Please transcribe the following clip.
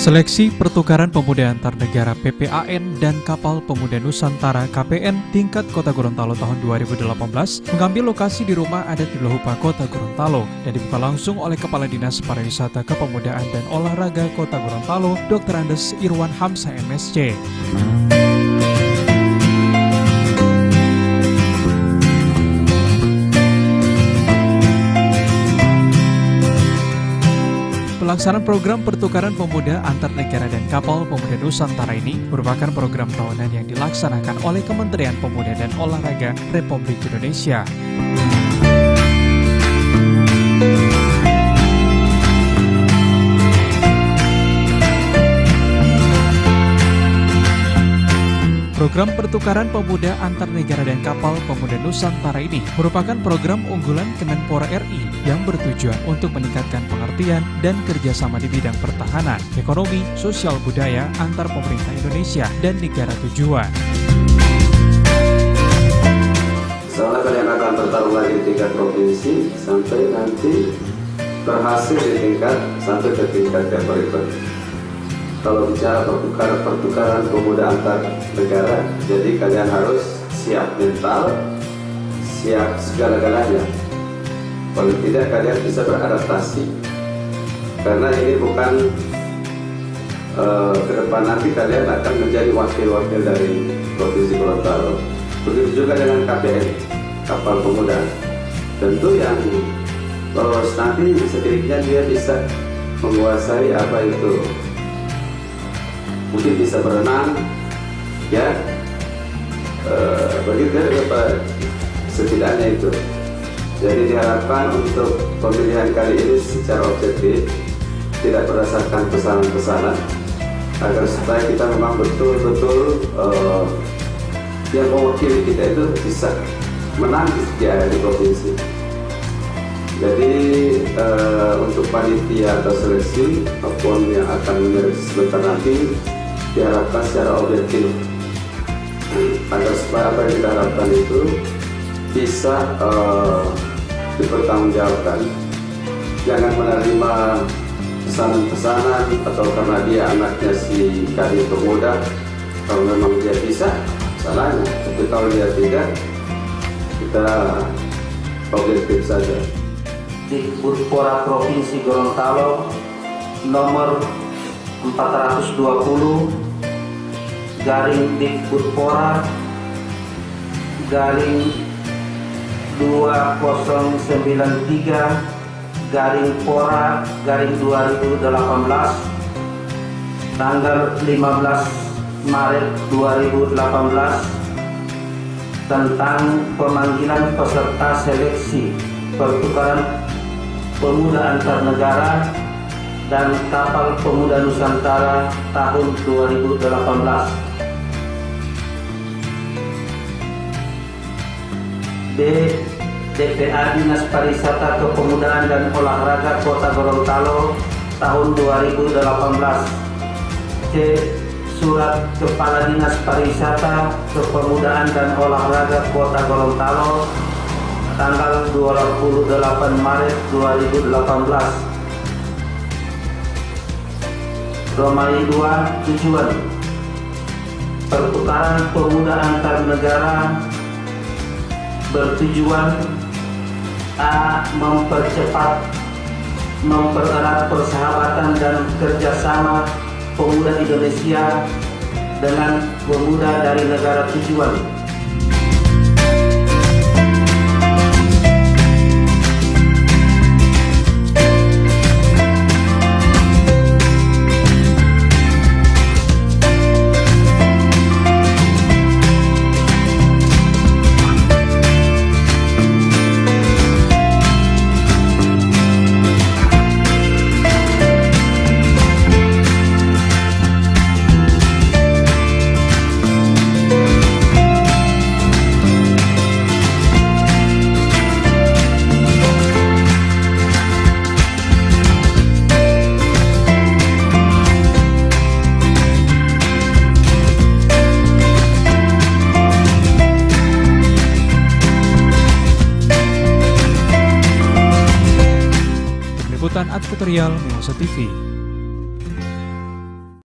Seleksi Pertukaran Pemuda Antar Negara PPAN dan Kapal Pemuda Nusantara KPN tingkat Kota Gorontalo tahun 2018 mengambil lokasi di rumah adat di Lohupa, Kota Gorontalo dan dibuka langsung oleh Kepala Dinas Pariwisata Kepemudaan dan Olahraga Kota Gorontalo, Dr. Andes Irwan Hamzah MSc. Pelaksanaan program pertukaran pemuda antar negara dan kapal pemuda Nusantara ini merupakan program tahunan yang dilaksanakan oleh Kementerian Pemuda dan Olahraga Republik Indonesia. Program pertukaran pemuda antar negara dan kapal pemuda Nusantara ini merupakan program unggulan Kemenpora RI yang bertujuan untuk meningkatkan pengertian dan kerjasama di bidang pertahanan, ekonomi, sosial budaya antar pemerintah Indonesia dan negara tujuan. Soalnya kalian akan bertarung lagi di tingkat provinsi sampai nanti berhasil di tingkat sampai ke tingkat yang berikut. Kalau bicara pertukaran pemuda antar negara, jadi kalian harus siap mental, siap segala-galanya. Kalau tidak, kalian bisa beradaptasi. Karena ini bukan ke depan nanti kalian akan menjadi wakil-wakil dari Provinsi Gorontalo. Begitu juga dengan KPN, Kapal Pemuda. Tentu yang lolos nanti sedikitnya dia bisa menguasai apa itu. Mungkin bisa berenang, ya, begitu setidaknya itu. Jadi diharapkan untuk pemilihan kali ini secara objektif, tidak berdasarkan pesanan-pesanan, agar supaya kita memang betul-betul yang mewakili kita itu bisa menang di provinsi. Jadi untuk panitia atau seleksi maupun yang akan menyeleksi sebentar nanti diharapkan secara objektif agar supaya apa yang kita harapkan itu bisa dipertanggungjawabkan. Jangan menerima pesanan-pesanan atau karena dia anaknya si Kadin Pemuda, kalau memang dia bisa salahnya, tapi kalau dia tidak, kita objektif saja. Di Budpora Provinsi Gorontalo nomor 420 garing Budpora garing 2093 garing Pora garing 2018 tanggal 15 Maret 2018 tentang pemanggilan peserta seleksi pertukaran pemuda antar negara dan kapal pemuda Nusantara tahun 2018. DPA Dinas Pariwisata Kepemudaan dan Olahraga Kota Gorontalo tahun 2018. C. Surat Kepala Dinas Pariwisata Kepemudaan dan Olahraga Kota Gorontalo tanggal 28 Maret 2018. Romawi 2 tujuan pertukaran pemuda antar negara bertujuan A. mempererat persahabatan dan kerjasama pemuda Indonesia dengan pemuda dari negara tujuan. Liputan Advertorial Mimosa TV.